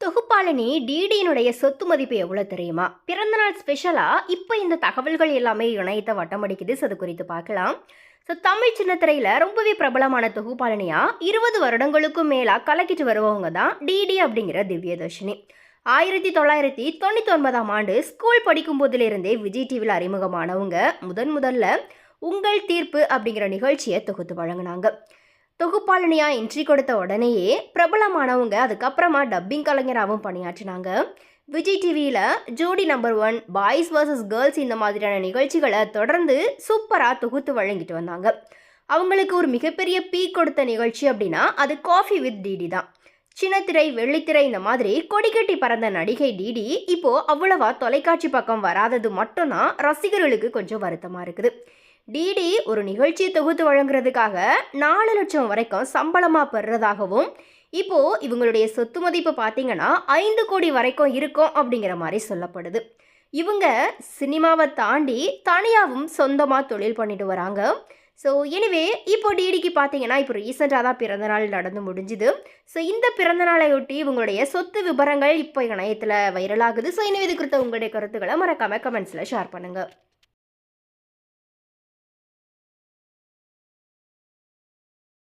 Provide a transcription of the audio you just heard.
தொகுப்பாளினி டிடியினுடைய சொத்து மதிப்பு எவ்வளோ தெரியுமா? பிறந்தநாள் ஸ்பெஷலாக இப்போ இந்த தகவல்கள் எல்லாமே இணையத்தை வட்டமடிக்குது. ஸோ அது குறித்து பார்க்கலாம். ஸோ தமிழ் சின்னத்திரையில் ரொம்பவே பிரபலமான தொகுப்பாளினியாக 20 வருடங்களுக்கும் மேலாக கலக்கிட்டு வருவவங்க தான் டிடி அப்படிங்கிற திவ்யதர்ஷினி. 1999ஆம் ஆண்டு ஸ்கூல் படிக்கும் போதிலிருந்தே விஜய் டிவியில் அறிமுகமானவங்க முதல்ல உங்கள் தீர்ப்பு அப்படிங்கிற நிகழ்ச்சியை தொகுத்து வழங்கினாங்க. தொகுப்பாளினியா என்ட்ரி கொடுத்த உடனேயே பிரபலமானவங்க அதுக்கப்புறமா டப்பிங் கலைஞராகவும் பணியாற்றினாங்க. விஜய் டிவியில் ஜோடி நம்பர் 1, பாய்ஸ் வர்சஸ் கேர்ள்ஸ் இந்த மாதிரியான நிகழ்ச்சிகளை தொடர்ந்து சூப்பராக தொகுத்து வழங்கிட்டு வந்தாங்க. அவங்களுக்கு ஒரு மிகப்பெரிய பீக் கொடுத்த நிகழ்ச்சி அப்படின்னா அது காஃபி வித் டிடி தான். சின்னத்திரை, வெள்ளித்திரை இந்த மாதிரி கொடிக்கட்டி பறந்த நடிகை டிடி இப்போ அவ்வளவா தொலைக்காட்சி பக்கம் வராதது மட்டும்தான் ரசிகர்களுக்கு கொஞ்சம் வருத்தமாக இருக்குது. டிடி ஒரு நிகழ்ச்சியை தொகுத்து வழங்குறதுக்காக 4 லட்சம் வரைக்கும் சம்பளமாக பெறுறதாகவும், இப்போது இவங்களுடைய சொத்து மதிப்பு பார்த்தீங்கன்னா 5 கோடி வரைக்கும் இருக்கும் அப்படிங்கிற மாதிரி சொல்லப்படுது. இவங்க சினிமாவை தாண்டி தனியாகவும் சொந்தமாக தொழில் பண்ணிட்டு வராங்க. ஸோ எனிவே இப்போ டிடிக்கு பார்த்தீங்கன்னா இப்போ ரீசெண்டாக தான் பிறந்தநாள் நடந்து முடிஞ்சுது. ஸோ இந்த பிறந்தநாளையொட்டி இவங்களுடைய சொத்து விவரங்கள் இப்போ இணையத்தில் வைரலாகுது. ஸோ இனிமே இது குறித்த உங்களுடைய கருத்துக்களை மறக்காமல் கமெண்ட்ஸில் ஷேர் பண்ணுங்கள்.